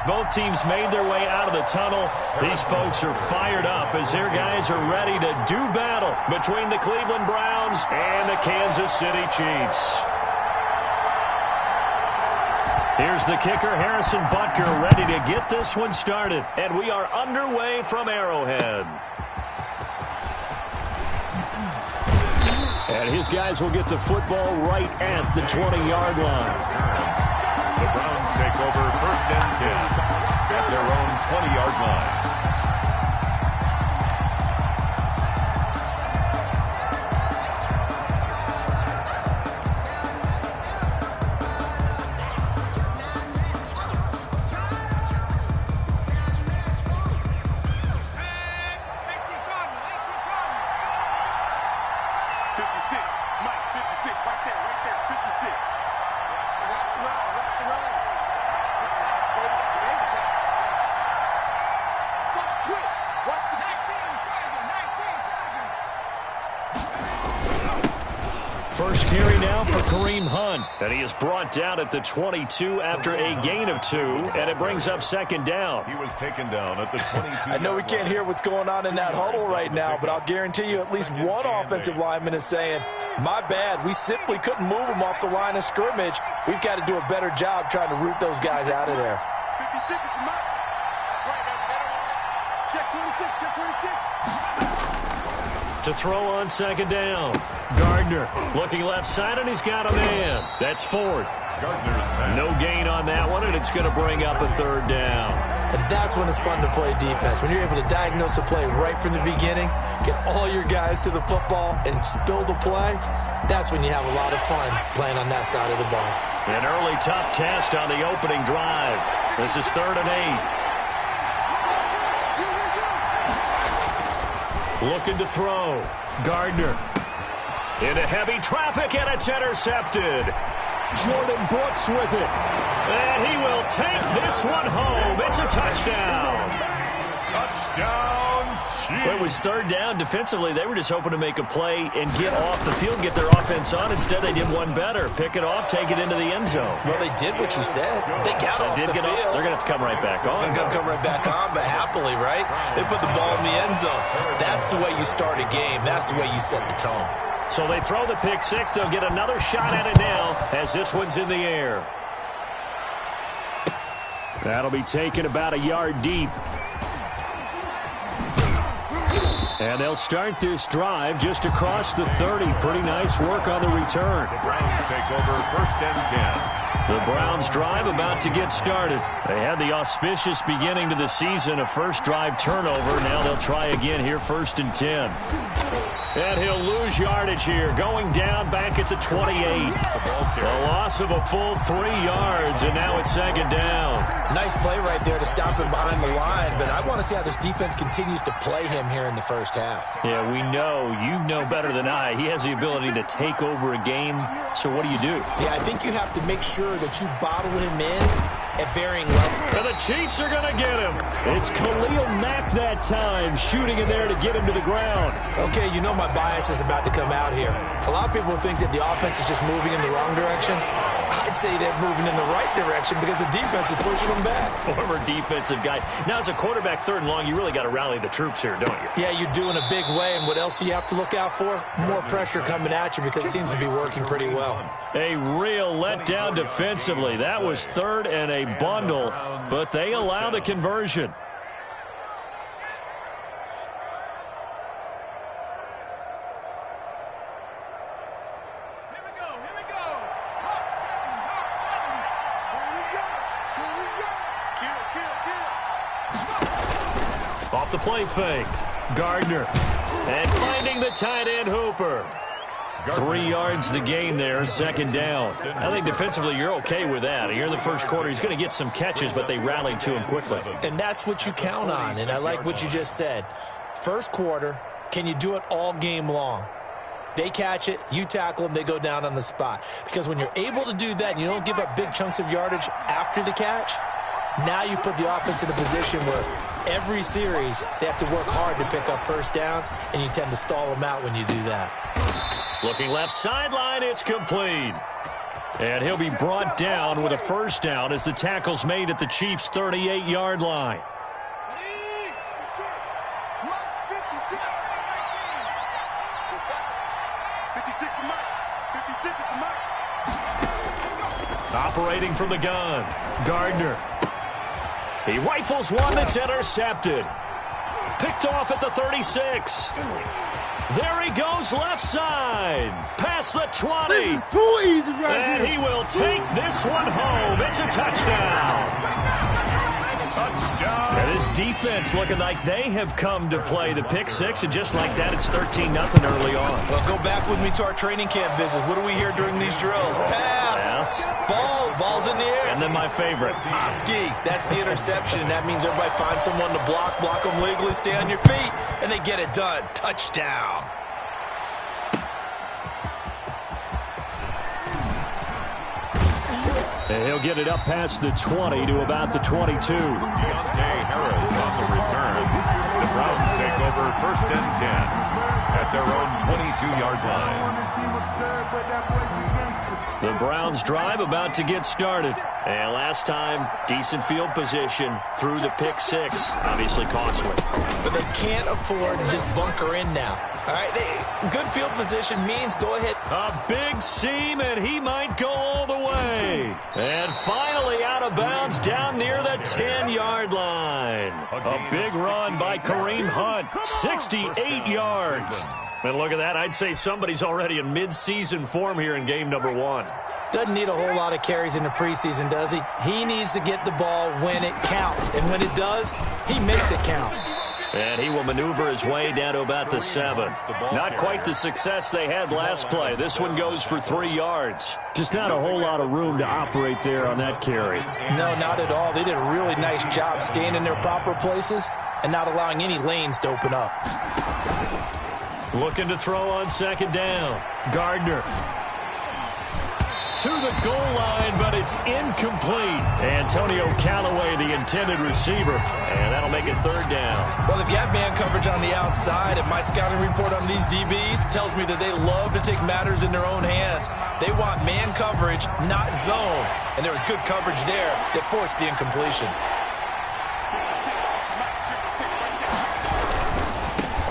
both teams made their way out of the tunnel. These folks are fired up as their guys are ready to do battle between the Cleveland Browns and the Kansas City Chiefs. Here's the kicker, Harrison Butker, ready to get this one started. And we are underway from Arrowhead. And his guys will get the football right at the 20-yard line. The Browns take over 1st and 10 at their own 20-yard line. First carry now for Kareem Hunt. And he is brought down at the 22 after a gain of 2. And it brings up 2nd down. He was taken down at the 22. I know we can't hear what's going on in that huddle right now, but I'll guarantee you at least one offensive lineman is saying, my bad, we simply couldn't move him off the line of scrimmage. We've got to do a better job trying to root those guys out of there. 56 is the mark. That's right, man. Check 26, check 26. To throw on 2nd down. Gardner looking left side, and he's got a man. That's Ford. Gardner's back. No gain on that one, and it's going to bring up a 3rd down. And that's when it's fun to play defense. When you're able to diagnose a play right from the beginning, get all your guys to the football, and spill the play, that's when you have a lot of fun playing on that side of the ball. An early tough test on the opening drive. This is 3rd and 8. Looking to throw. Gardner. Into heavy traffic, and it's intercepted. Jordan Brooks with it. And he will take this one home. It's a touchdown. Touchdown, Chiefs. It was 3rd down. Defensively, they were just hoping to make a play and get off the field, get their offense on. Instead, they did one better. Pick it off, take it into the end zone. Well, they did what you said. They got off the field. They're going to have to come right back on. They're going to come right back on, but happily, right? They put the ball in the end zone. That's the way you start a game. That's the way you set the tone. So they throw the pick 6. They'll get another shot at it now as this one's in the air. That'll be taken about a yard deep. And they'll start this drive just across the 30. Pretty nice work on the return. The Browns take over 1st and 10. The Browns drive about to get started. They had the auspicious beginning to the season, a first drive turnover. Now they'll try again here, 1st and 10. And he'll lose yardage here, going down back at the 28. A loss of a full 3 yards, and now it's 2nd down. Nice play right there to stop him behind the line, but I want to see how this defense continues to play him here in the first half. Yeah, we know. You know better than I. He has the ability to take over a game, so what do you do? Yeah, I think you have to make sure that you bottle him in at varying levels. And the Chiefs are going to get him. It's Khalil Mack that time, shooting in there to get him to the ground. Okay, you know my bias is about to come out here. A lot of people think that the offense is just moving in the wrong direction. I'd say they're moving in the right direction because the defense is pushing them back. Former defensive guy. Now, as a quarterback, 3rd and long, you really got to rally the troops here, don't you? Yeah, you do in a big way, and what else do you have to look out for? More pressure coming at you because it seems to be working pretty well. A real letdown defensively. That was 3rd and a bundle, but they allow the conversion. Off the play fake. Gardner. And finding the tight end Hooper. 3 yards the gain there, 2nd down. I think defensively you're okay with that. Here in the first quarter, he's going to get some catches, but they rallied to him quickly. And that's what you count on, and I like what you just said. First quarter, can you do it all game long? They catch it, you tackle them, they go down on the spot. Because when you're able to do that and you don't give up big chunks of yardage after the catch, now you put the offense in a position where every series they have to work hard to pick up first downs, and you tend to stall them out when you do that. Looking left sideline, it's complete. And he'll be brought down with a first down as the tackle's made at the Chiefs' 38-yard line. Operating from the gun, Gardner. He rifles one that's intercepted. Picked off at the 36. There he goes left side. Past the 20. This is too easy right And he will take this one home. It's a touchdown. Touchdown. And this defense looking like they have come to play the pick six, and just like that, it's 13-0 early on. Well, go back with me to our training camp visits. What do we hear during these drills? Pass. Ball's in the air. And then my favorite. Ski. That's the interception. That means everybody finds someone to block them legally, stay on your feet, and they get it done. Touchdown. And he'll get it up past the 20 to about the 22. Deontay Harris on the return. The Browns take over 1st and 10 at their own 22-yard line. The Browns drive about to get started. And last time, decent field position through the pick six. Obviously costly. But they can't afford to just bunker in now. All right, good field position means go ahead. A big seam, and he might go all the way. And finally out of bounds down near the 10-yard line. A big run by Kareem Hunt, 68 yards. And look at that. I'd say somebody's already in mid-season form here in game number 1. Doesn't need a whole lot of carries in the preseason, does he? He needs to get the ball when it counts. And when it does, he makes it count. And he will maneuver his way down to about the 7. Not quite the success they had last play. This one goes for 3 yards. Just not a whole lot of room to operate there on that carry. No, not at all. They did a really nice job staying in their proper places and not allowing any lanes to open up. Looking to throw on 2nd down. Gardner. To the goal line, but it's incomplete. Antonio Callaway, the intended receiver, and that'll make it 3rd down. Well, if you have man coverage on the outside, and my scouting report on these DBs tells me that they love to take matters in their own hands. They want man coverage, not zone. And there was good coverage there that forced the incompletion.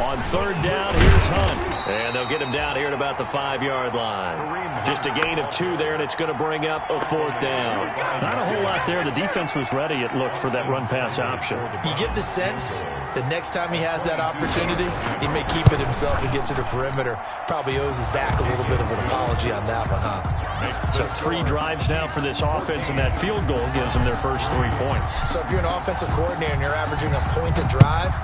On 3rd down, here's Hunt. And they'll get him down here at about the 5-yard line. Just a gain of 2 there, and it's going to bring up a 4th down. Not a whole lot there. The defense was ready, it looked, for that run-pass option. You get the sense that next time he has that opportunity, he may keep it himself and get to the perimeter. Probably owes his back a little bit of an apology on that one, huh? So 3 drives now for this offense, and that field goal gives them their first 3 points. So if you're an offensive coordinator and you're averaging a point a drive,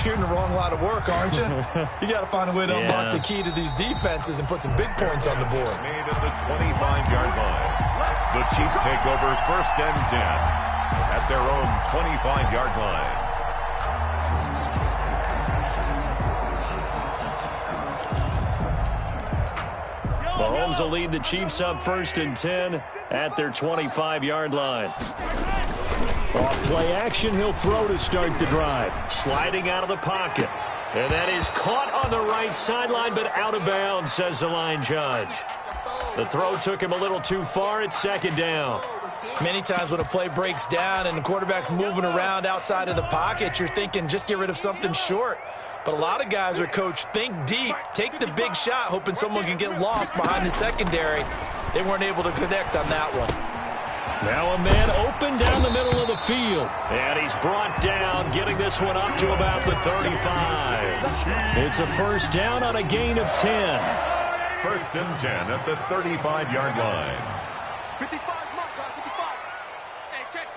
you're in the wrong line of work, aren't you? You got to find a way to unlock the key to these defenses and put some big points on the board. Made at the 25-yard line. The Chiefs take over 1st and 10 at their own 25-yard line. Mahomes will lead the Chiefs up 1st and 10 at their 25-yard line. Off play action, he'll throw to start the drive. Sliding out of the pocket. And that is caught on the right sideline, but out of bounds, says the line judge. The throw took him a little too far. It's 2nd down. Many times when a play breaks down and the quarterback's moving around outside of the pocket, you're thinking just get rid of something short. But a lot of guys are coached, think deep, take the big shot, hoping someone can get lost behind the secondary. They weren't able to connect on that one. Now a man open down the middle of the field. And he's brought down, getting this one up to about the 35. It's a 1st down on a gain of 10. 1st and 10 at the 35-yard line. 55, mark, 55. Hey, check.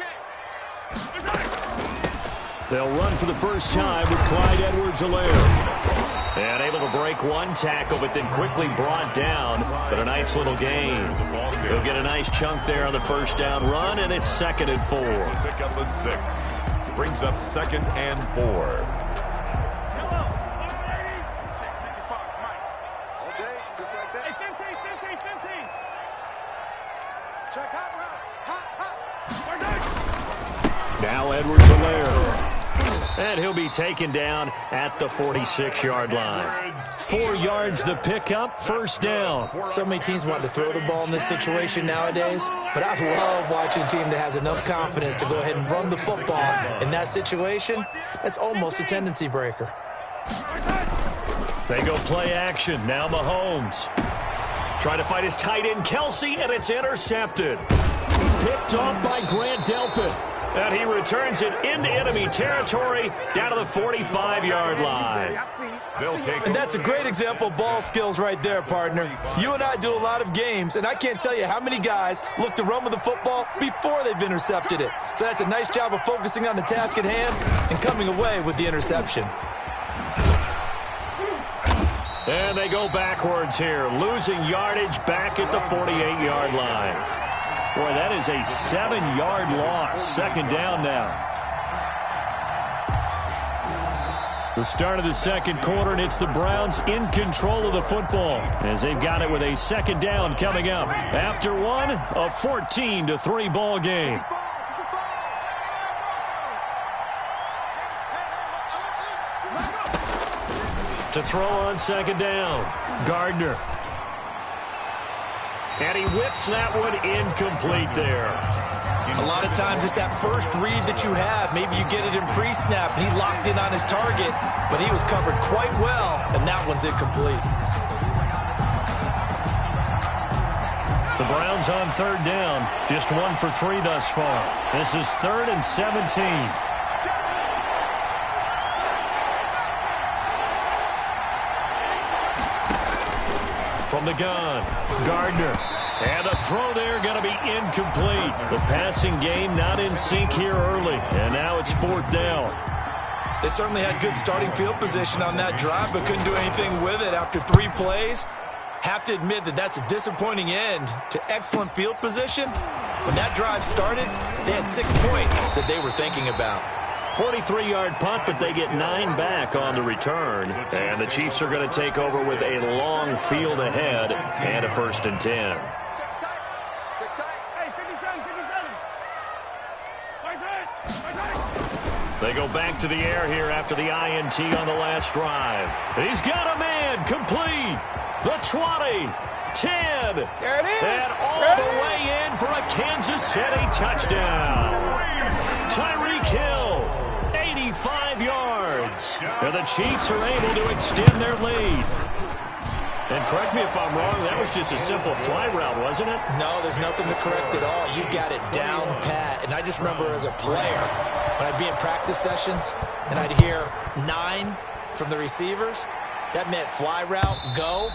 They'll run for the first time with Clyde Edwards-Helaire. And able to break one tackle, but then quickly brought down. But a nice little gain. He'll get a nice chunk there on the 1st down run, and it's 2nd and 4. Pick up at 6. Brings up 2nd and 4. Hello. Check 55, Mike. All day, just like that. Hey, 15. Check hot route. Hot. Now Edwards-Helaire. And he'll be taken down at the 46-yard line. 4 yards the pickup, first down. So many teams want to throw the ball in this situation nowadays, but I love watching a team that has enough confidence to go ahead and run the football. In that situation, that's almost a tendency breaker. They go play action. Now Mahomes. Trying to fight his tight end, Kelsey, and it's intercepted. Picked off by Grant Delpit. And he returns it into enemy territory down to the 45-yard line. And that's a great example of ball skills right there, partner. You and I do a lot of games, and I can't tell you how many guys look to run with the football before they've intercepted it. So that's a nice job of focusing on the task at hand and coming away with the interception. And they go backwards here, losing yardage back at the 48-yard line. Boy, that is a 7-yard loss. Second down now. The start of the second quarter, and it's the Browns in control of the football as they've got it with a second down coming up. After one, a 14-3 ball game. To throw on second down, Gardner. And he whips that one incomplete there. A lot of times it's that first read that you have. Maybe you get it in pre-snap, and he locked in on his target, but he was covered quite well, and that one's incomplete. The Browns on third down, just 1 for 3 thus far. This is 3rd and 17. From the gun, Gardner. And a throw there going to be incomplete. The passing game not in sync here early. And now it's 4th down. They certainly had good starting field position on that drive, but couldn't do anything with it after 3 plays. Have to admit that that's a disappointing end to excellent field position. When that drive started, they had 6 points that they were thinking about. 43-yard punt, but they get 9 back on the return. And the Chiefs are going to take over with a long field ahead and a 1st and 10. They go back to the air here after the INT on the last drive. He's got a man complete. The 20, 10, There it is. and all the way in for a Kansas City touchdown. Tyreek Hill, 85 yards. And the Chiefs are able to extend their lead. And correct me if I'm wrong, that was just a simple fly route, wasn't it? No, there's nothing to correct at all. You've got it down pat. And I just remember as a player, when I'd be in practice sessions and I'd hear 9 from the receivers, that meant fly route, go,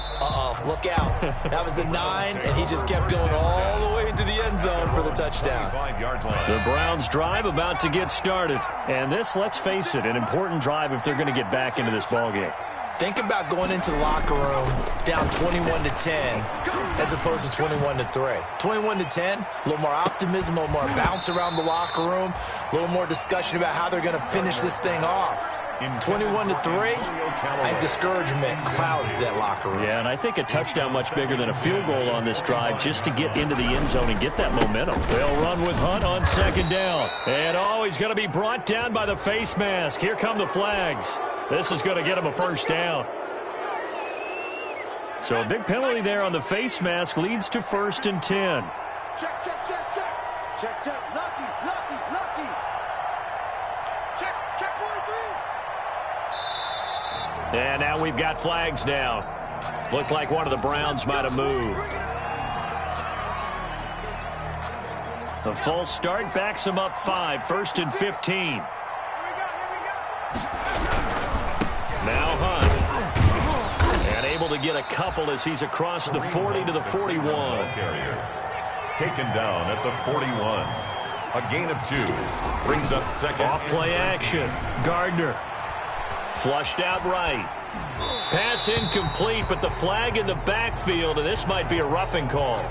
look out. That was the 9, and he just kept going all the way into the end zone for the touchdown. The Browns drive about to get started. And this, let's face it, an important drive if they're going to get back into this ballgame. Think about going into the locker room down 21-10 as opposed to 21-3. 21-10, a little more optimism, a little more bounce around the locker room, a little more discussion about how they're going to finish this thing off. 21-3, I think discouragement clouds that locker room. Yeah, and I think a touchdown much bigger than a field goal on this drive just to get into the end zone and get that momentum. They'll run with Hunt on second down. And he's going to be brought down by the face mask. Here come the flags. This is going to get him a first down. So a big penalty there on the face mask leads to 1st and 10. Check, check, check, check. Check, check. Lucky, lucky, lucky. Check, check 43. And now we've got flags down. Looked like one of the Browns might have moved. The false start backs him up 5, 1st and 15. Now Hunt. And able to get a couple as he's across the 40 to the 41. Taken down at the 41. A gain of 2. Brings up second. Off play action. Gardner. Flushed out right. Pass incomplete, but the flag in the backfield, and this might be a roughing call.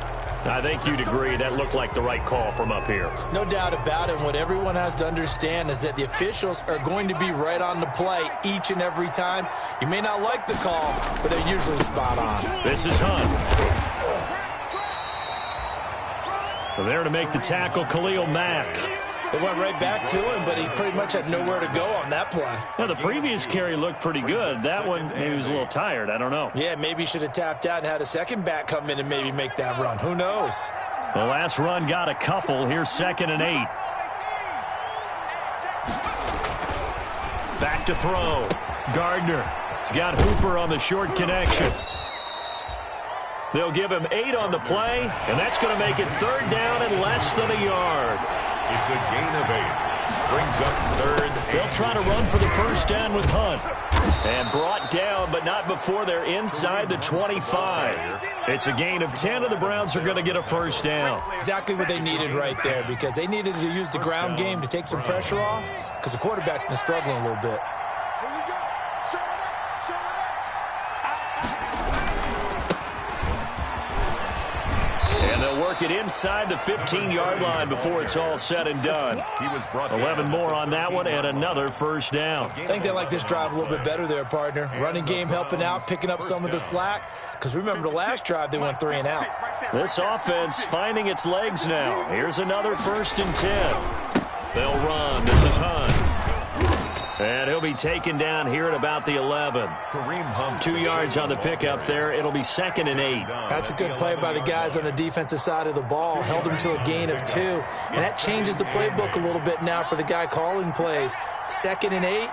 I think you'd agree that looked like the right call from up here. No doubt about it. What everyone has to understand is that the officials are going to be right on the play each and every time. You may not like the call, but they're usually spot on. This is Hunt. There to make the tackle, Khalil Mack. It went right back to him, but he pretty much had nowhere to go on that play. Now, the previous carry looked pretty good. That one, maybe he was a little tired. I don't know. Yeah, maybe he should have tapped out and had a second back come in and maybe make that run. Who knows? The last run got a couple. Here's 2nd and 8. Back to throw. Gardner. He's got Hooper on the short connection. They'll give him 8 on the play, and that's going to make it 3rd down and less than a yard. It's a gain of 8. Brings up 3rd. They'll try to run for the first down with Hunt. And brought down, but not before they're inside the 25. It's a gain of 10, and the Browns are going to get a first down. Exactly what they needed right there, because they needed to use the ground game to take some pressure off, because the quarterback's been struggling a little bit. Here we go. Show it up. Show it up. And they'll work it inside the 15-yard line before it's all said and done. He was brought 11 more on that one, and another first down. I think they like this drive a little bit better there, partner. Running game helping out, picking up some of the slack. Because remember, the last drive, they went 3 and out. This offense finding its legs now. Here's another 1st and 10. They'll run. This is Hunt. And he'll be taken down here at about the 11. Kareem Hunt. 2 yards on the pickup there. It'll be 2nd and 8. That's a good play by the guys on the defensive side of the ball. Held them to a gain of 2. And that changes the playbook a little bit now for the guy calling plays. 2nd and 8.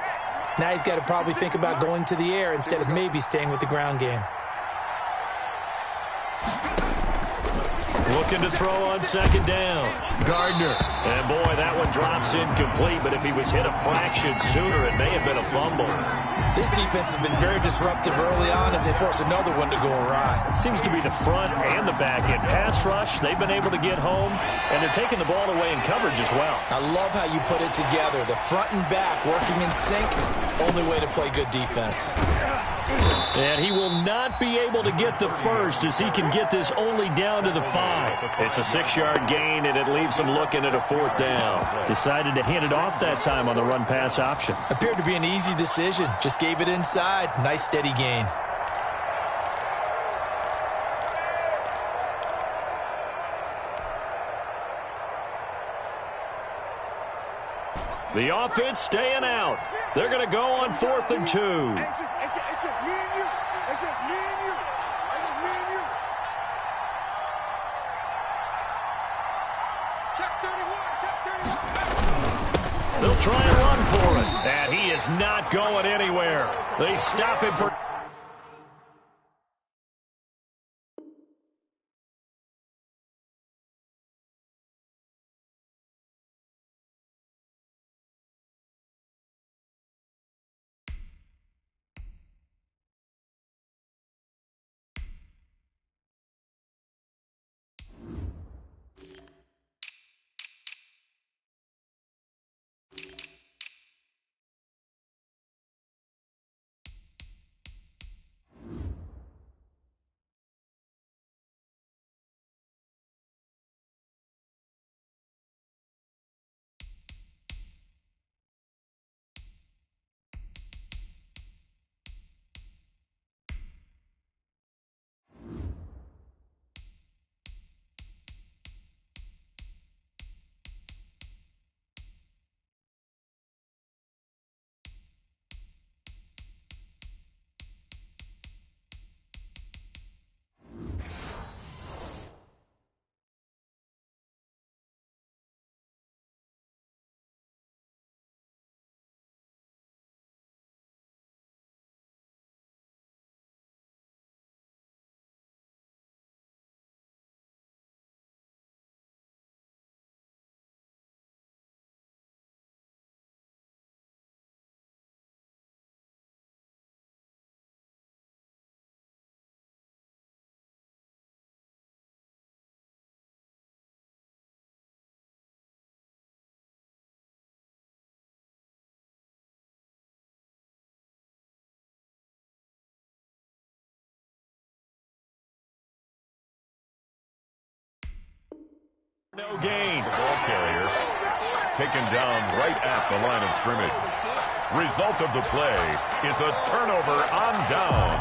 Now he's got to probably think about going to the air instead of maybe staying with the ground game. Looking to throw on 2nd down. Gardner. And boy, that one drops incomplete, but if he was hit a fraction sooner, it may have been a fumble. This defense has been very disruptive early on as they force another one to go awry. It seems to be the front and the back end. Pass rush, they've been able to get home, and they're taking the ball away in coverage as well. I love how you put it together. The front and back working in sync, only way to play good defense. And he will not be able to get the first as he can get this only down to the 5. It's a 6-yard gain, and it leaves him looking at a 4th down. Decided to hand it off that time on the run-pass option. Appeared to be an easy decision. Just gave it inside. Nice, steady gain. The offense staying out. They're going to go on 4th and 2. It's just me and you. It's just me and you. It's just me and you. Check 31. Check 31. They'll try and run for it. And he is not going anywhere. They stop him for... No gain. The ball carrier taken down right at the line of scrimmage. Result of the play is a turnover on down.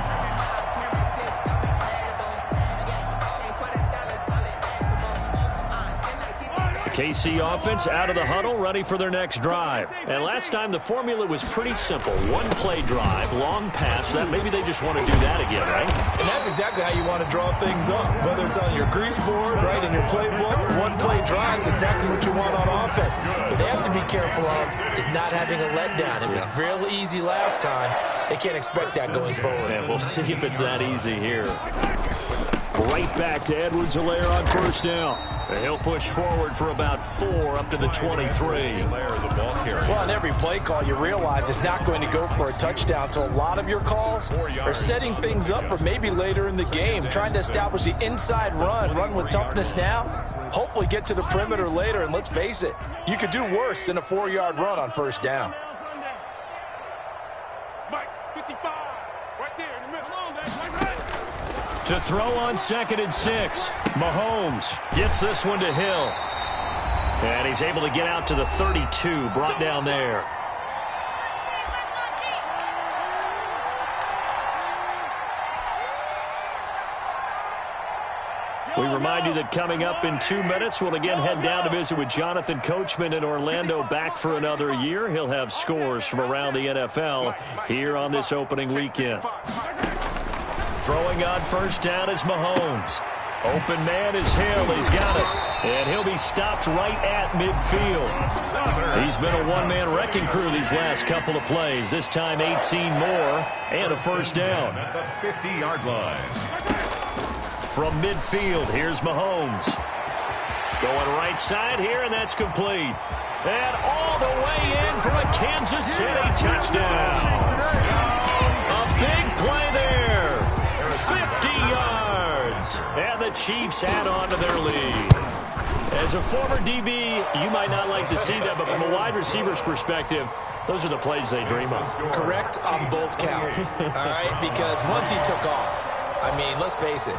KC offense out of the huddle, ready for their next drive. And last time the formula was pretty simple. One-play drive, long pass. That maybe they just want to do that again, right? And that's exactly how you want to draw things up. Whether it's on your grease board, right, in your playbook, one-play drive is exactly what you want on offense. What they have to be careful of is not having a letdown. It was real easy last time. They can't expect that going forward. And we'll see if it's that easy here. Right back to Edwards-Helaire on first down. He'll push forward for about 4 up to the 23. Well, on every play call, you realize it's not going to go for a touchdown. So a lot of your calls are setting things up for maybe later in the game, trying to establish the inside run with toughness now, hopefully get to the perimeter later. And let's face it, you could do worse than a 4-yard run on first down. Mike, 55, right there in the middle. To throw on 2nd and 6. Mahomes gets this one to Hill. And he's able to get out to the 32, brought down there. We remind you that coming up in 2 minutes, we'll again head down to visit with Jonathan Coachman in Orlando, back for another year. He'll have scores from around the NFL here on this opening weekend. Throwing on first down is Mahomes. Open man is Hill. He's got it. And he'll be stopped right at midfield. He's been a one-man wrecking crew these last couple of plays. This time 18 more and a first down. At the 50-yard line. From midfield, here's Mahomes. Going right side here, and that's complete. And all the way in for a Kansas City touchdown. A big play there. 50 yards. And the Chiefs add on to their lead. As a former DB, you might not like to see that, but from a wide receiver's perspective, those are the plays they dream of. Correct on both counts, all right? Because once he took off, I mean, let's face it,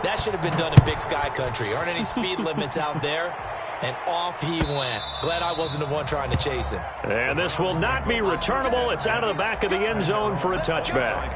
that should have been done in Big Sky Country. Aren't any speed limits out there? And off he went. Glad I wasn't the one trying to chase him. And this will not be returnable. It's out of the back of the end zone for a touchback.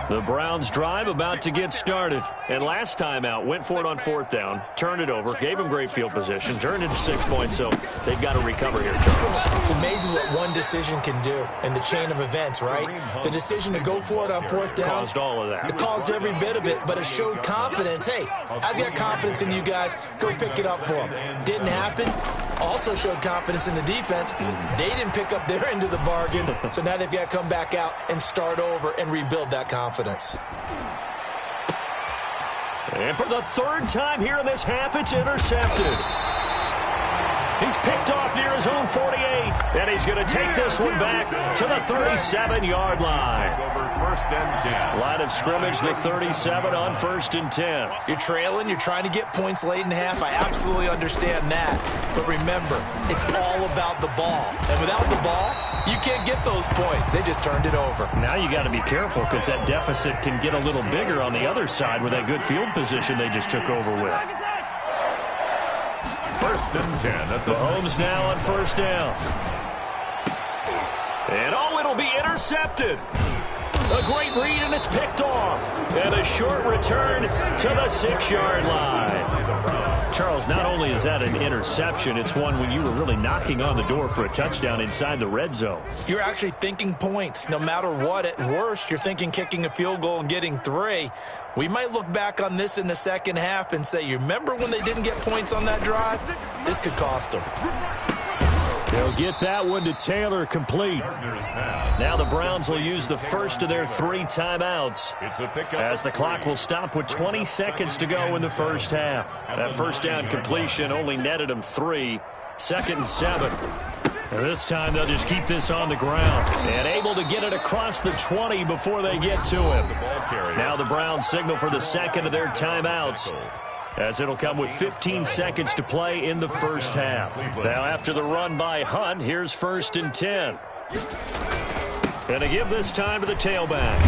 The Browns drive about to get started. And last time out, went for it on 4th down, turned it over, gave them great field position, turned it to 6 points, so they've got to recover here, Charles. It's amazing what one decision can do in the chain of events, right? The decision to go for it on 4th down. Caused all of that. It caused every bit of it, but it showed confidence. Hey, I've got confidence in you guys. Go pick it up for them. Didn't happen. Also showed confidence in the defense. They didn't pick up their end of the bargain, so now they've got to come back out and start over and rebuild that confidence. And for the 3rd time here in this half, it's intercepted. He's picked off near his own 48, and he's going to take this one back to the 37-yard line. Over 1st and 10. Line of scrimmage, the 37 on 1st and 10. You're trailing. You're trying to get points late in half. I absolutely understand that. But remember, it's all about the ball. And without the ball, you can't get those points. They just turned it over. Now you got to be careful because that deficit can get a little bigger on the other side with that good field position they just took over with. 1st and 10 at the Mahomes now on 1st down. And it'll be intercepted. A great read, and it's picked off. And a short return to the 6-yard line. Charles, not only is that an interception, it's one when you were really knocking on the door for a touchdown inside the red zone. You're actually thinking points. No matter what, at worst, you're thinking kicking a field goal and getting 3. We might look back on this in the second half and say, you remember when they didn't get points on that drive? This could cost them. They'll get that one to Taylor, complete. Now the Browns will use the first of their 3 timeouts as the clock will stop with 20 seconds to go in the first half. That first down completion only netted them 3. 2nd and 7. This time they'll just keep this on the ground and able to get it across the 20 before they get to him. Now the Browns signal for the second of their timeouts, as it'll come with 15 seconds to play in the first half. Now after the run by Hunt, here's 1st and 10. Going to give this time to the tailback.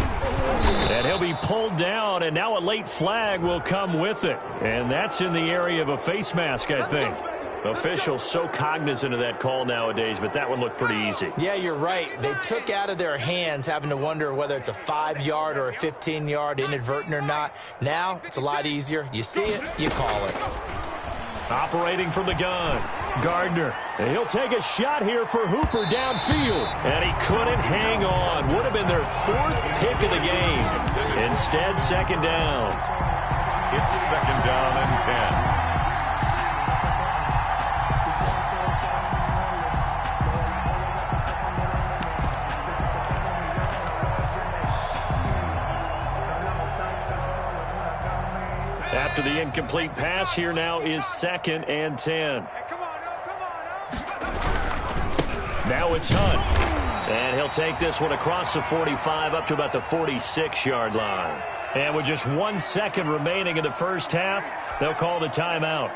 And he'll be pulled down, and now a late flag will come with it. And that's in the area of a face mask, I think. Officials so cognizant of that call nowadays, but that one looked pretty easy. Yeah, you're right. They took out of their hands having to wonder whether it's a 5-yard or a 15-yard inadvertent or not. Now, it's a lot easier. You see it, you call it. Operating from the gun, Gardner. And he'll take a shot here for Hooper downfield. And he couldn't hang on. Would have been their 4th pick of the game. Instead, second down. It's second down and 10. After the incomplete pass, here now is second and 10. Now it's Hunt. And he'll take this one across the 45 up to about the 46-yard line. And with just 1 second remaining in the first half, they'll call the timeout.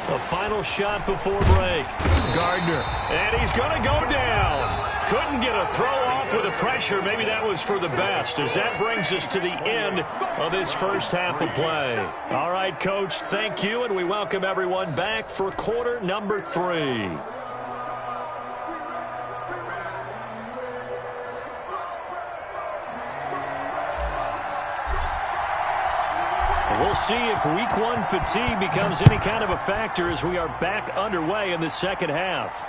The final shot before break. Gardner. And he's going to go down. Couldn't get a throw off with the pressure. Maybe that was for the best, as that brings us to the end of this first half of play. All right, Coach, thank you, and we welcome everyone back for quarter number 3. We'll see if week 1 fatigue becomes any kind of a factor as we are back underway in the second half.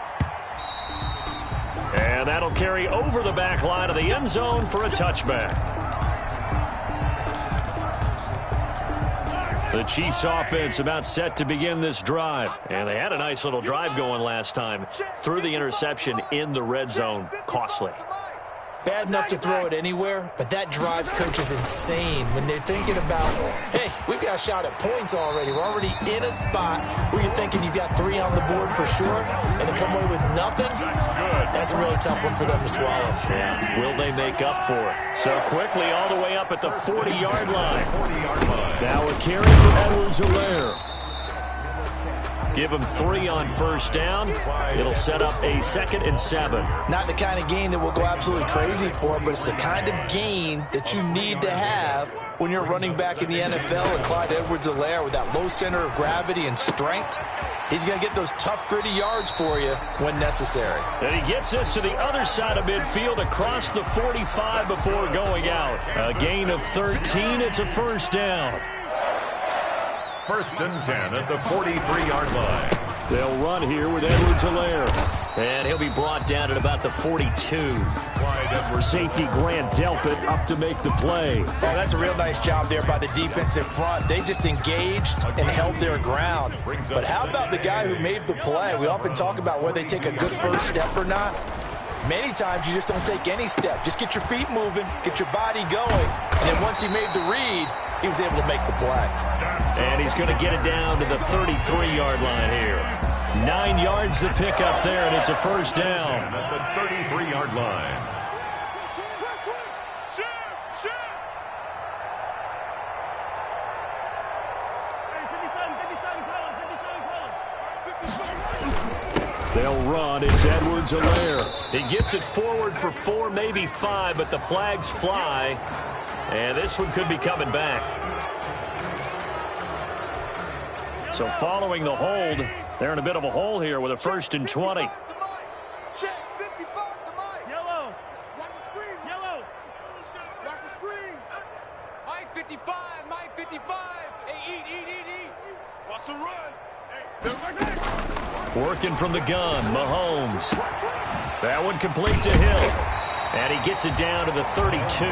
And that'll carry over the back line of the end zone for a touchback. The Chiefs offense about set to begin this drive. And they had a nice little drive going last time. Threw the interception in the red zone. Costly. Bad enough to throw it anywhere, but that drives coaches insane when they're thinking about, hey, we've got a shot at points already. We're already in a spot where you're thinking you've got 3 on the board for sure, and to come away with nothing, that's a really tough one for them to swallow. Yeah. Will they make up for it? So quickly all the way up at the 40-yard line. Now a carry for Edwards-Helaire. Give him 3 on first down. It'll set up a 2nd and 7. Not the kind of gain that will go absolutely crazy for, but it's the kind of gain that you need to have when you're running back in the NFL. And Clyde Edwards-Helaire, with that low center of gravity and strength, he's going to get those tough, gritty yards for you when necessary. And he gets us to the other side of midfield across the 45 before going out. A gain of 13. It's a first down. First and 10 at the 43-yard line. They'll run here with Edwards-Helaire. And he'll be brought down at about the 42. Safety Grant Delpit up to make the play. Oh, that's a real nice job there by the defensive front. They just engaged and held their ground. But how about the guy who made the play? We often talk about whether they take a good first step or not. Many times you just don't take any step. Just get your feet moving, get your body going, and then once he made the read, he was able to make the play. And he's going to get it down to the 33-yard line here. 9 yards to pick up there, and it's a first down. At the 33-yard line. They'll run. It's Edwards-Helaire. He gets it forward for 4, maybe 5, but the flags fly. And this one could be coming back. So following the hold, they're in a bit of a hole here with a 1st and 20. Check 55 to Mike. Yellow. Watch the screen. Yellow. Watch the screen. Mike 55. Mike 55. Hey, eat. Watch the run. Working from the gun, Mahomes. That one complete to Hill. And he gets it down to the 32.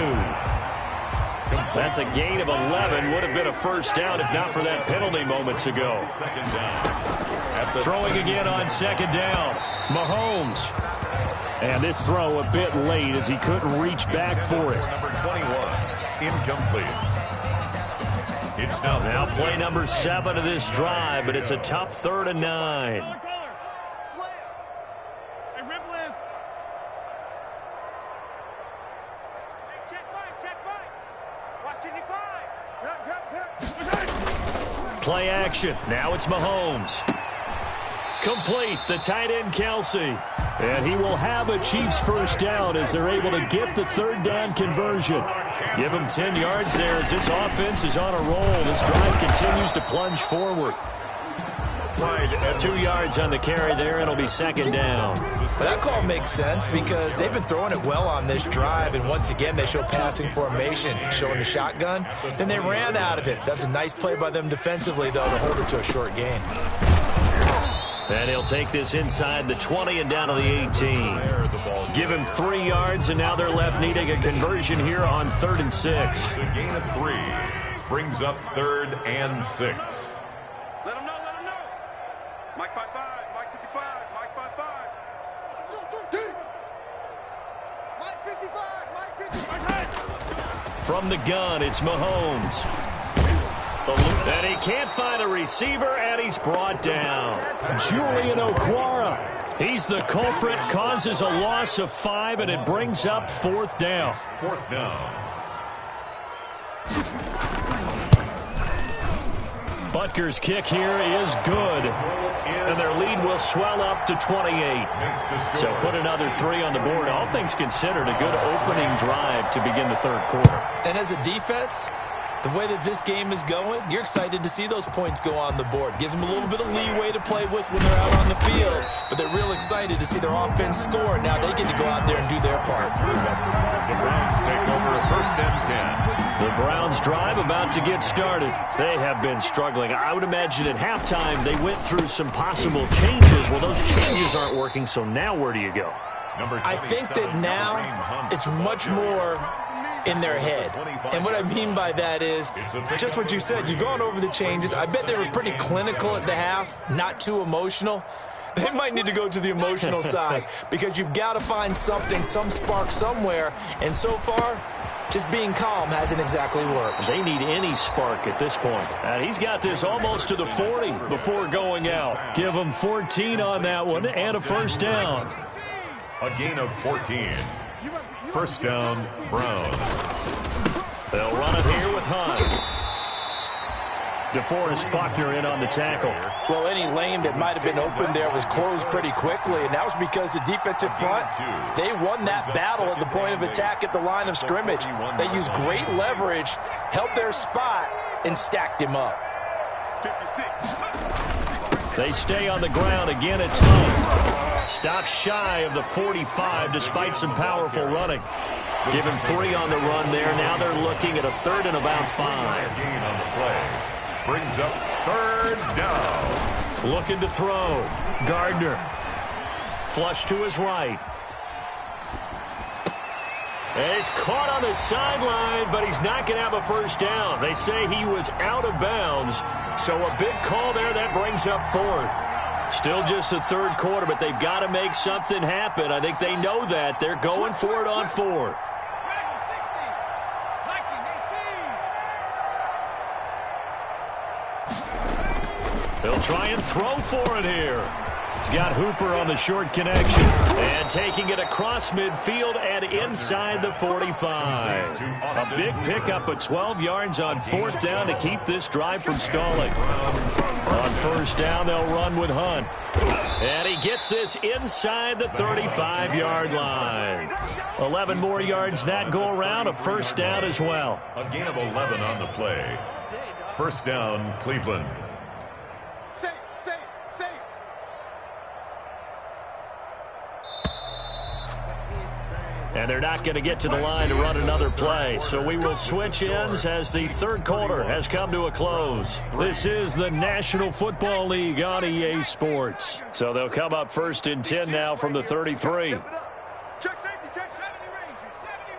That's a gain of 11. Would have been a first down if not for that penalty moments ago. Throwing again on second down. Mahomes. And this throw a bit late as he couldn't reach back for it. Number 21, incomplete. It's now play number 7 of this drive, but it's a tough 3rd and 9. Play action. Now it's Mahomes. Complete. The tight end, Kelsey. And he will have a Chiefs first down as they're able to get the 3rd down conversion. Give him 10 yards there as this offense is on a roll. This drive continues to plunge forward. 2 yards on the carry there. It'll be second down. But that call makes sense because they've been throwing it well on this drive, and once again they show passing formation, showing the shotgun. Then they ran out of it. That's a nice play by them defensively, though, to hold it to a short gain. And he'll take this inside the 20 and down to the 18. Give him 3 yards, and now they're left needing a conversion here on 3rd and 6. A gain of 3 brings up 3rd and 6. Let him know. Mike 55, Mike 55, Mike 55. Mike 55, Mike 55. From the gun, it's Mahomes. And he can't find a receiver, and he's brought down. Julian Okwara. He's the culprit, causes a loss of 5, and it brings up 4th down. 4th down. Butker's kick here is good, and their lead will swell up to 28. So put another 3 on the board. All things considered, a good opening drive to begin the 3rd quarter. And as a defense, the way that this game is going, you're excited to see those points go on the board. Gives them a little bit of leeway to play with when they're out on the field, but they're real excited to see their offense score. Now they get to go out there and do their part. The Browns take over 1st and 10. The Browns drive about to get started. They have been struggling. I would imagine at halftime they went through some possible changes. Well, those changes aren't working, so now where do you go? I think that now it's much more in their head. And what I mean by that is just what you said. You've gone over the changes. I bet they were pretty clinical at the half, not too emotional. They might need to go to the emotional side because you've got to find something, some spark somewhere. And so far, just being calm hasn't exactly worked. They need any spark at this point. And he's got this almost to the 40 before going out. Give him 14 on that one and a 1st down. A gain of 14. 1st down, Browns. They'll run it here with Hunt. DeForest Buckner in on the tackle. Well, any lane that might have been open there was closed pretty quickly, and that was because the defensive front, they won that battle at the point of attack at the line of scrimmage. They used great leverage, held their spot, and stacked him up. 56. They stay on the ground. Again, it's Hunt. Stops shy of the 45 despite some powerful running. Give him 3 on the run there. Now they're looking at a 3rd and about 5. Gain on the play. Brings up 3rd down. Looking to throw. Gardner. Flush to his right. And he's caught on the sideline, but he's not going to have a 1st down. They say he was out of bounds. So a big call there. That brings up 4th. Still just the 3rd quarter, but they've got to make something happen. I think they know that. They're going for it on 4th. They'll try and throw for it here. He's got Hooper on the short connection. And taking it across midfield and inside the 45. A big pickup of 12 yards on 4th down to keep this drive from stalling. On 1st down, they'll run with Hunt. And he gets this inside the 35-yard line. 11 more yards that go around, a 1st down as well. A gain of 11 on the play. 1st down, Cleveland. Safe. And they're not going to get to the line to run another play. So we will switch ends as the 3rd quarter has come to a close. This is the National Football League on EA Sports. So they'll come up 1st and 10 now from the 33. Check safety, check 70 Ranger, 70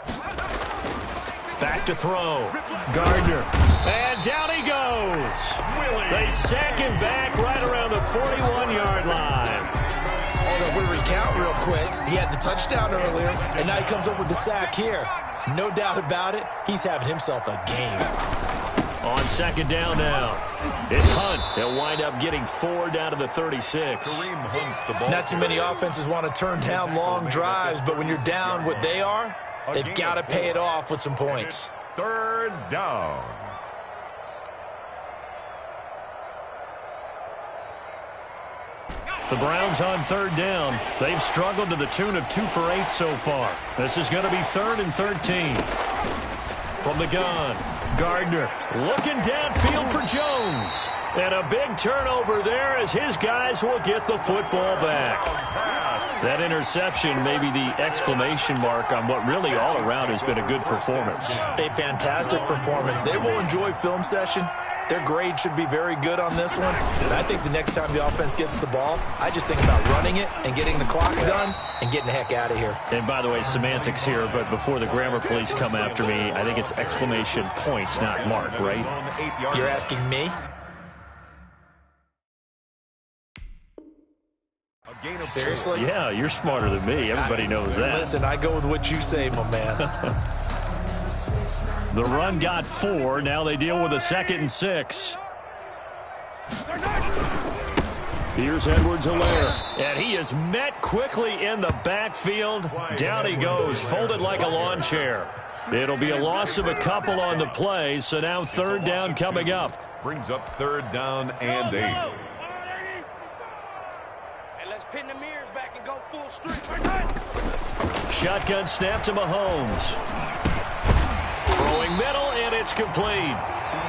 Ranger. Back to throw. Gardner. And down he goes. They sack him back right around the 41-yard line. So we recount real quick. He had the touchdown earlier, and now he comes up with the sack here. No doubt about it, he's having himself a game. On 2nd down now. It's Hunt. He'll wind up getting 4 down to the 36. Kareem Hunt, the ball. Not too many offenses want to turn down long drives, but when you're down what they are, they've got to pay it off with some points. 3rd down. The Browns on 3rd down. They've struggled to the tune of 2 for 8 so far. This is going to be 3rd and 13. From the gun, Gardner looking downfield for Jones. And a big turnover there as his guys will get the football back. That interception may be the exclamation mark on what really all around has been a good performance. A fantastic performance. They will enjoy film session. Their grade should be very good on this one. And I think the next time the offense gets the ball, I just think about running it and getting the clock done and getting the heck out of here. And by the way, semantics here, but before the grammar police come after me, I think it's exclamation point, not mark, right? You're asking me? Seriously? Yeah, you're smarter than me. Everybody knows that. Listen, I go with what you say, my man. The run got 4. Now they deal with a 2nd and 6. Here's Edwards-Helaire. And he is met quickly in the backfield. Down he goes, folded like a lawn chair. It'll be a loss of a couple on the play, so now 3rd down coming up. Brings up 3rd down and 8. And let's pin the mirrors back and go full street. Shotgun snap to Mahomes. Throwing middle, and it's complete.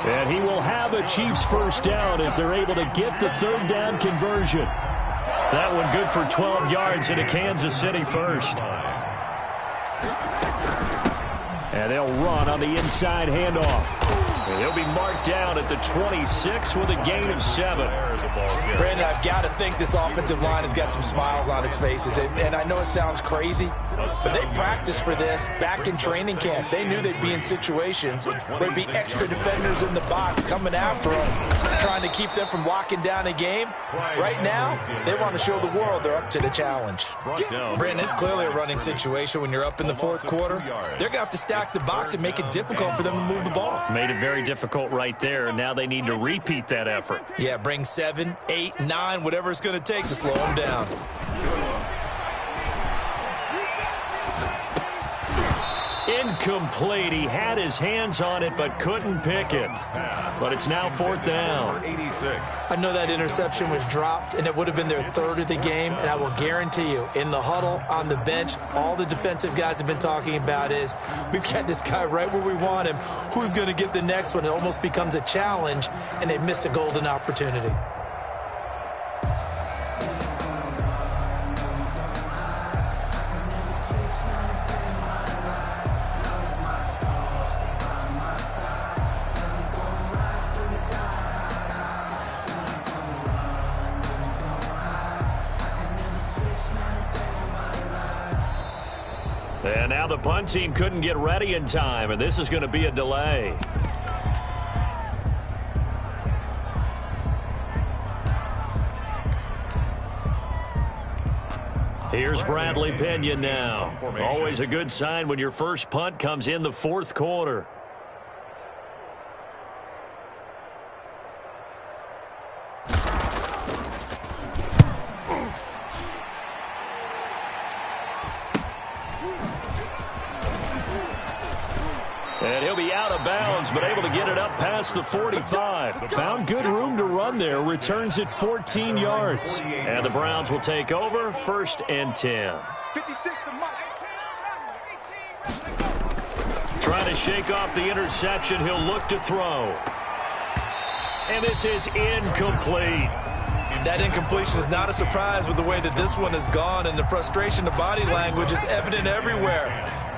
And he will have a Chiefs 1st down as they're able to get the 3rd down conversion. That one good for 12 yards in a Kansas City 1st. And they'll run on the inside handoff. And he'll be marked down at the 26 with a gain of 7. Brandon, I've got to think this offensive line has got some smiles on its faces. And I know it sounds crazy, but they practiced for this back in training camp. They knew they'd be in situations where there'd be extra defenders in the box coming after them, trying to keep them from locking down a game. Right now, they want to show the world they're up to the challenge. Brandon, it's clearly a running situation when you're up in the 4th quarter. They're going to have to stack the box and make it difficult for them to move the ball. Made it very difficult right there. Now they need to repeat that effort. Yeah, bring 7, 8, 9, whatever it's going to take to slow them down. Incomplete. He had his hands on it but couldn't pick it. But it's now 4th down. 86. I know that interception was dropped, and it would have been their 3rd of the game, and I will guarantee you, in the huddle, on the bench, all the defensive guys have been talking about is, we've got this guy right where we want him. Who's going to get the next one? It almost becomes a challenge, and they missed a golden opportunity. And now the punt team couldn't get ready in time, and this is going to be a delay. Here's Bradley Pinion now. Always a good sign when your first punt comes in the 4th quarter. And he'll be out of bounds, but able to get it up past the 45. Found good room to run there. Returns it 14 yards. And the Browns will take over 1st and 10. Trying to shake off the interception. He'll look to throw. And this is incomplete. That incompletion is not a surprise with the way that this one has gone, and the frustration, the body language is evident everywhere.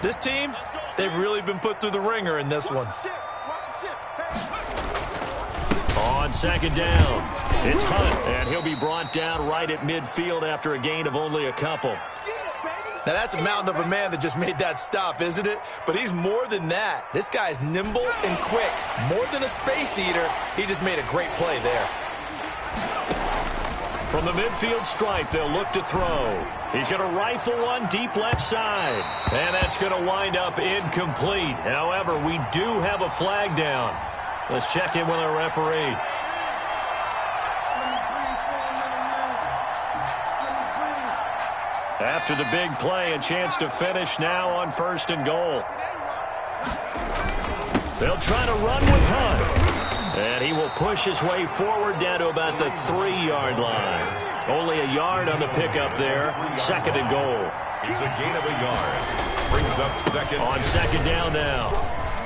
This team, they've really been put through the ringer in this one. On 2nd down, it's Hunt, and he'll be brought down right at midfield after a gain of only a couple. Now, that's a mountain of a man that just made that stop, isn't it? But he's more than that. This guy's nimble and quick. More than a space eater, he just made a great play there. From the midfield stripe, they'll look to throw. He's going to rifle one deep left side. And that's going to wind up incomplete. However, we do have a flag down. Let's check in with our referee. After the big play, a chance to finish now on 1st and goal. They'll try to run with Hunt. And he will push his way forward down to about the 3-yard line. Only a yard on the pickup there. 2nd and goal. It's a gain of a yard. Brings up 2nd. On 2nd down now.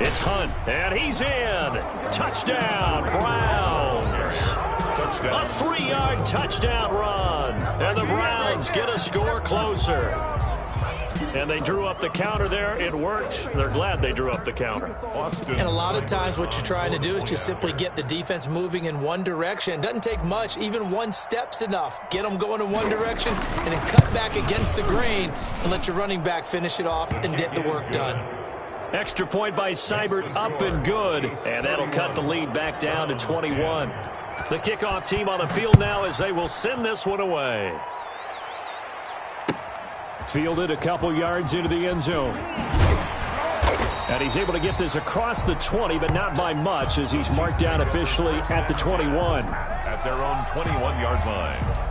It's Hunt, and he's in. Touchdown, Browns. Touchdown. A 3-yard touchdown run. And the Browns get a score closer. And they drew up the counter there. It worked. They're glad they drew up the counter. And a lot of times what you're trying to do is just simply get the defense moving in one direction. It doesn't take much. Even one step's enough. Get them going in one direction and then cut back against the grain and let your running back finish it off and get the work done. Extra point by Seibert, up and good. And that'll cut the lead back down to 21. The kickoff team on the field now as they will send this one away. Fielded a couple yards into the end zone. And he's able to get this across the 20, but not by much as he's marked down officially at the 21. At their own 21-yard line.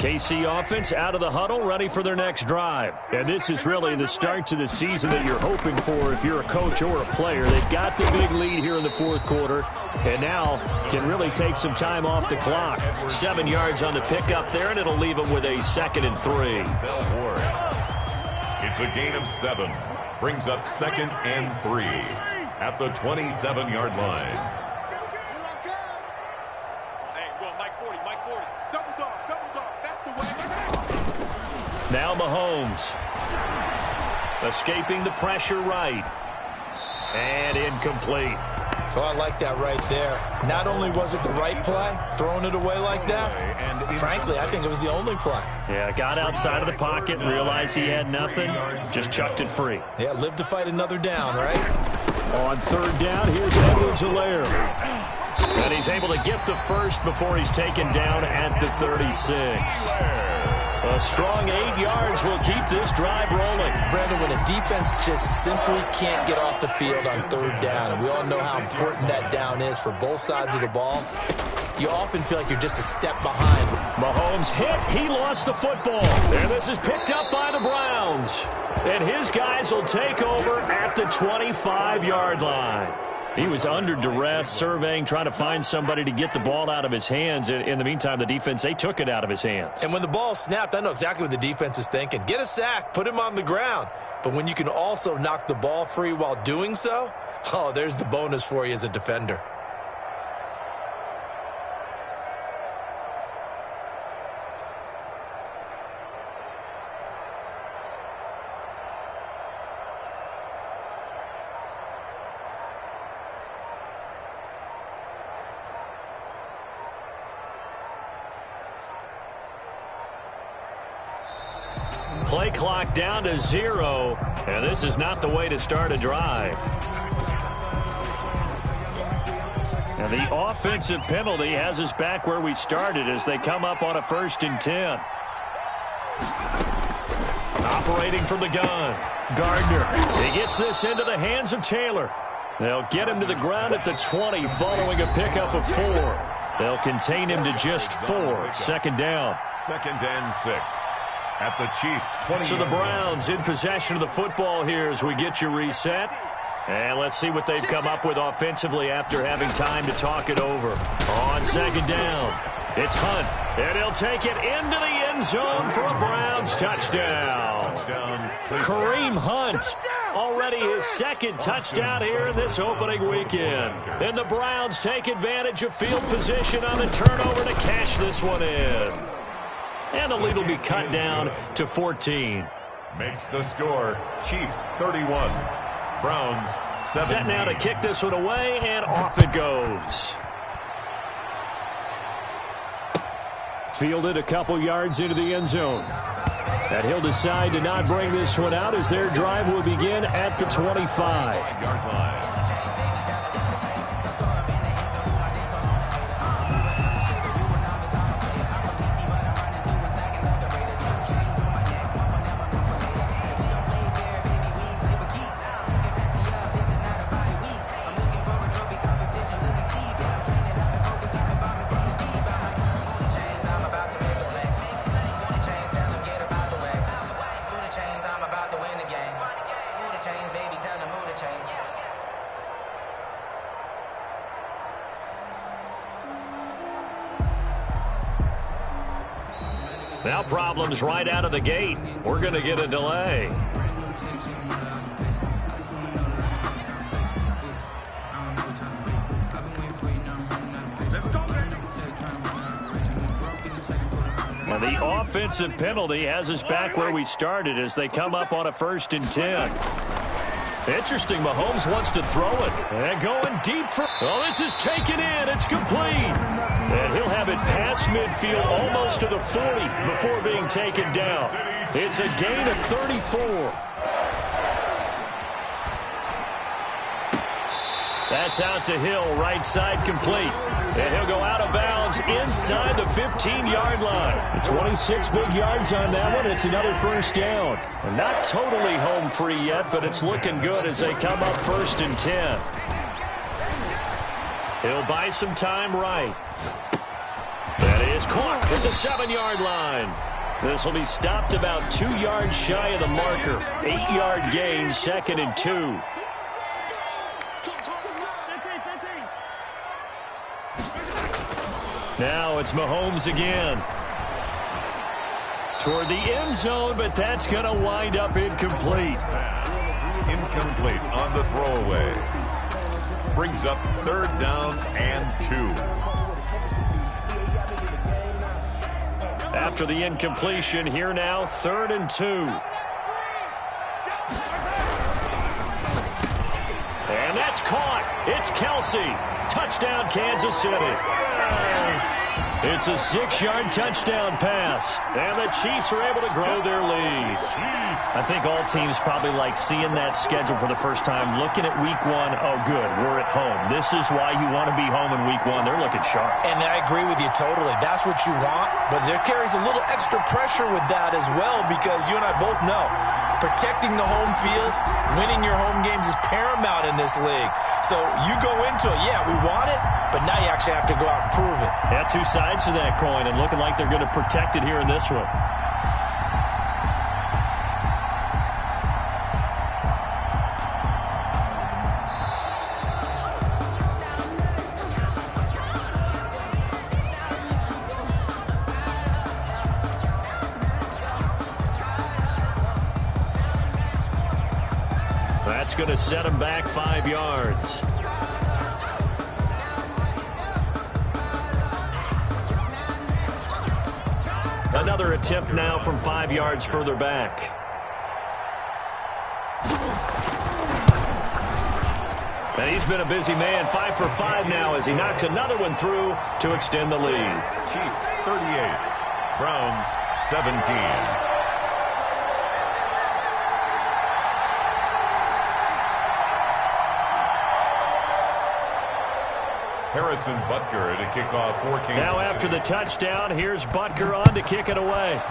KC offense out of the huddle, ready for their next drive. And this is really the start to the season that you're hoping for if you're a coach or a player. They've got the big lead here in the fourth quarter, and now can really take some time off the clock. 7 yards on the pickup there, and it'll leave them with a 2nd and 3. It's a gain of 7. Brings up 2nd and 3 at the 27-yard line. Now Mahomes. Escaping the pressure right. And incomplete. Oh, I like that right there. Not only was it the right play, throwing it away like that, frankly, I think it was the only play. Yeah, got outside of the pocket, realized he had nothing, just chucked it free. Yeah, live to fight another down, right? On 3rd down, here's Edwards-Helaire. And he's able to get the first before he's taken down at the 36. A strong 8 yards will keep this drive rolling. Brandon, when a defense just simply can't get off the field on 3rd down, and we all know how important that down is for both sides of the ball, you often feel like you're just a step behind. Mahomes hit. He lost the football. And this is picked up by the Browns. And his guys will take over at the 25-yard line. He was under duress, surveying, trying to find somebody to get the ball out of his hands. In the meantime, the defense, they took it out of his hands. And when the ball snapped, I know exactly what the defense is thinking. Get a sack, put him on the ground. But when you can also knock the ball free while doing so, oh, there's the bonus for you as a defender. Play clock down to 0, and this is not the way to start a drive. And the offensive penalty has us back where we started as they come up on a 1st and 10. Operating from the gun, Gardner. He gets this into the hands of Taylor. They'll get him to the ground at the 20 following a pickup of 4. They'll contain him to just 4. 2nd down. 2nd and 6. At the Chiefs' 20. So the Browns in possession of the football here as we get you reset. And let's see what they've come up with offensively after having time to talk it over. On 2nd down, it's Hunt. And he'll take it into the end zone for a Browns touchdown. Kareem Hunt. Already his 2nd touchdown here in this opening weekend. And the Browns take advantage of field position on the turnover to cash this one in. And the lead will be cut down to 14. Makes the score Chiefs 31. Browns 7. Set now to kick this one away, and off it goes. Fielded a couple yards into the end zone. And he'll decide to not bring this one out as their drive will begin at the 25-yard line. Now problems right out of the gate. We're going to get a delay. Well, the offensive penalty has us back where we started as they come up on a 1st and 10. Interesting, Mahomes wants to throw it. And going deep for... Oh, this is taken in. It's complete. And he'll have it past midfield almost to the 40 before being taken down. It's a gain of 34. That's out to Hill, right side complete. And he'll go out of bounds inside the 15-yard line. 26 big yards on that one. It's another 1st down. And not totally home free yet, but it's looking good as they come up 1st and 10. He'll buy some time right. That is caught at the 7-yard line. This will be stopped about 2 yards shy of the marker. 8-yard gain, 2nd and 2. Now it's Mahomes again. Toward the end zone, but that's going to wind up incomplete. Incomplete on the throwaway. Brings up 3rd down and 2. After the incompletion, here now, 3rd and 2. And that's caught. It's Kelsey. Touchdown, Kansas City. It's a 6-yard touchdown pass, and the Chiefs are able to grow their lead. I think all teams probably like seeing that schedule for the first time, looking at week 1. Oh, good, we're at home. This is why you want to be home in week 1. They're looking sharp. And I agree with you totally. That's what you want, but there carries a little extra pressure with that as well because you and I both know protecting the home field, winning your home games is paramount in this league. So you go into it, yeah, we want it, but now you actually have to go out and prove it. Yeah, 2 sides to that coin, and looking like they're going to protect it here in this one. That's going to set him back 5 yards. Another attempt now from 5 yards further back. And he's been a busy man, 5 for 5 now as he knocks another one through to extend the lead. Chiefs 38, Browns 17. Harrison Butker to kick off for Kansas City. Now after the touchdown, here's Butker on to kick it away.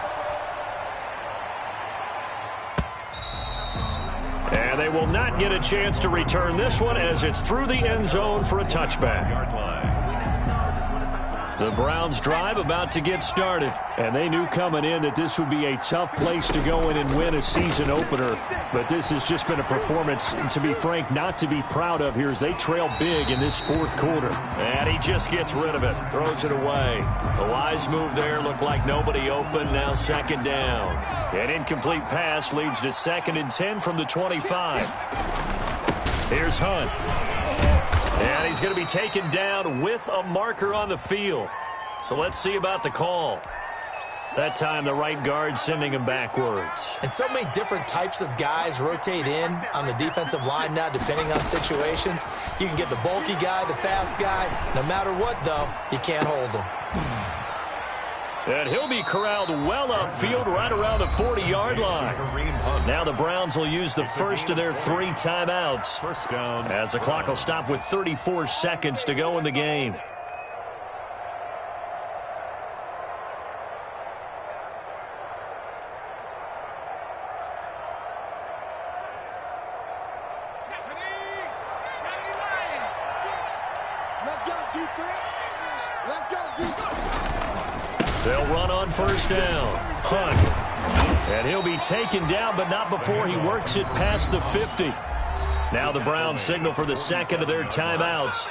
And they will not get a chance to return this one as it's through the end zone for a touchback. Yard line. The Browns drive about to get started, and they knew coming in that this would be a tough place to go in and win a season opener, but this has just been a performance, to be frank, not to be proud of here as they trail big in this 4th quarter. And he just gets rid of it, throws it away. The wise move there, looked like nobody open, now 2nd down. An incomplete pass leads to 2nd and 10 from the 25. Here's Hunt. And he's going to be taken down with a marker on the field. So let's see about the call. That time the right guard sending him backwards. And so many different types of guys rotate in on the defensive line now depending on situations. You can get the bulky guy, the fast guy. No matter what, though, you can't hold him. And he'll be corralled well upfield right around the 40-yard line. Now the Browns will use the first of their 3 timeouts as the clock will stop with 34 seconds to go in the game. Let's go, defense. Let's go, defense. They'll run on 1st down. Hunt. And he'll be taken down, but not before he works it past the 50. Now the Browns signal for the 2nd of their timeouts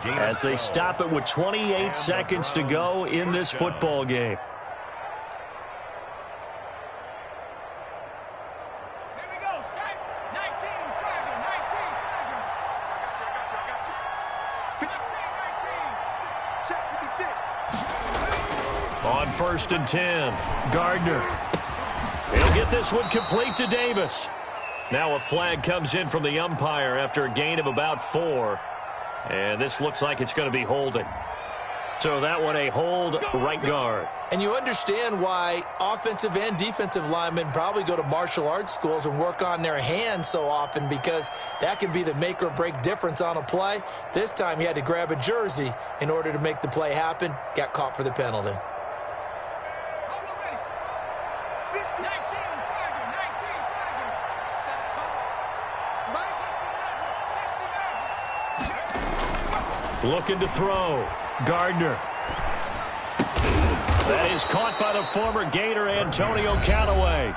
as they stop it with 28 seconds to go in this football game. On 1st and 10, Gardner. He'll get this one complete to Davis. Now a flag comes in from the umpire after a gain of about 4. And this looks like it's going to be holding. So that one a hold, right guard. And you understand why offensive and defensive linemen probably go to martial arts schools and work on their hands so often, because that can be the make or break difference on a play. This time he had to grab a jersey in order to make the play happen. Got caught for the penalty. Looking to throw. Gardner. That is caught by the former Gator Antonio Callaway.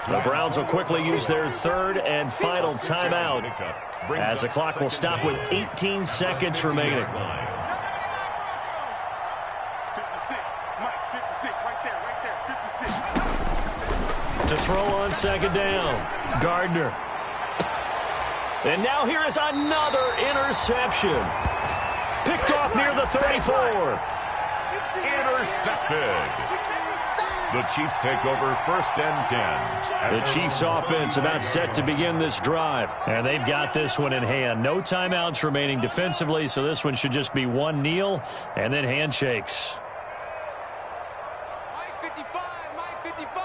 The Browns will quickly use their 3rd and final timeout as the clock will stop with 18 seconds remaining. 56, Mike, 56, right there, 56. To throw on 2nd down. Gardner. And now here is another interception. Picked off near the 34. Intercepted. The Chiefs take over 1st and 10. The Chiefs offense about set to begin this drive. And they've got this one in hand. No timeouts remaining defensively, so this one should just be one kneel and then handshakes. Mike 55, Mike 55.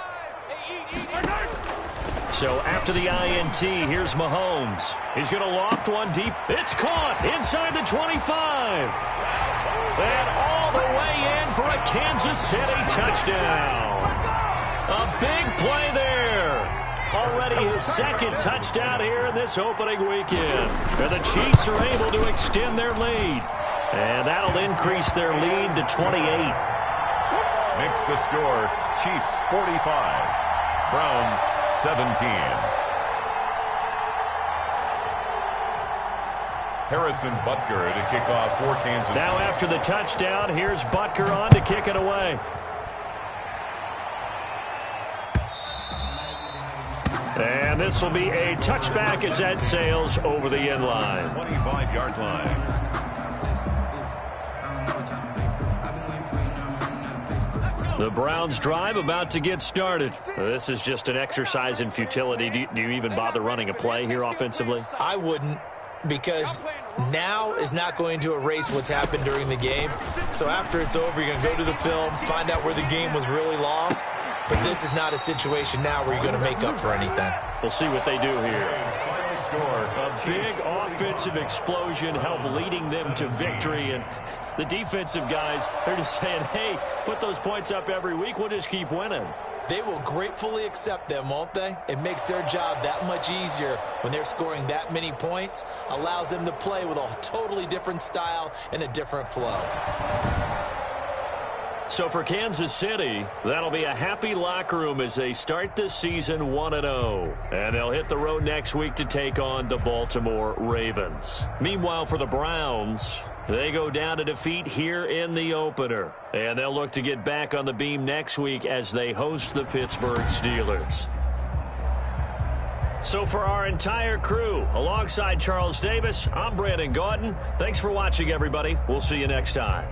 Hey, eat. So after the INT, here's Mahomes. He's going to loft one deep. It's caught inside the 25. And all the way in for a Kansas City touchdown. A big play there. Already his 2nd touchdown here in this opening weekend. And the Chiefs are able to extend their lead. And that'll increase their lead to 28. Makes the score Chiefs 45. Browns 17. Harrison Butker to kick off for Kansas. Now after the touchdown, here's Butker on to kick it away. And this will be a touchback as that sails over the end line. 25-yard line. The Browns drive about to get started. This is just an exercise in futility. Do you even bother running a play here offensively? I wouldn't, because now is not going to erase what's happened during the game. So after it's over, you're going to go to the film, find out where the game was really lost. But this is not a situation now where you're going to make up for anything. We'll see what they do here. A big offensive explosion helped leading them to victory. And the defensive guys, they're just saying, hey, put those points up every week. We'll just keep winning. They will gratefully accept them, won't they? It makes their job that much easier when they're scoring that many points. Allows them to play with a totally different style and a different flow. So for Kansas City, that'll be a happy locker room as they start this season 1-0. And they'll hit the road next week to take on the Baltimore Ravens. Meanwhile, for the Browns, they go down to defeat here in the opener. And they'll look to get back on the beam next week as they host the Pittsburgh Steelers. So for our entire crew, alongside Charles Davis, I'm Brandon Gaudin. Thanks for watching, everybody. We'll see you next time.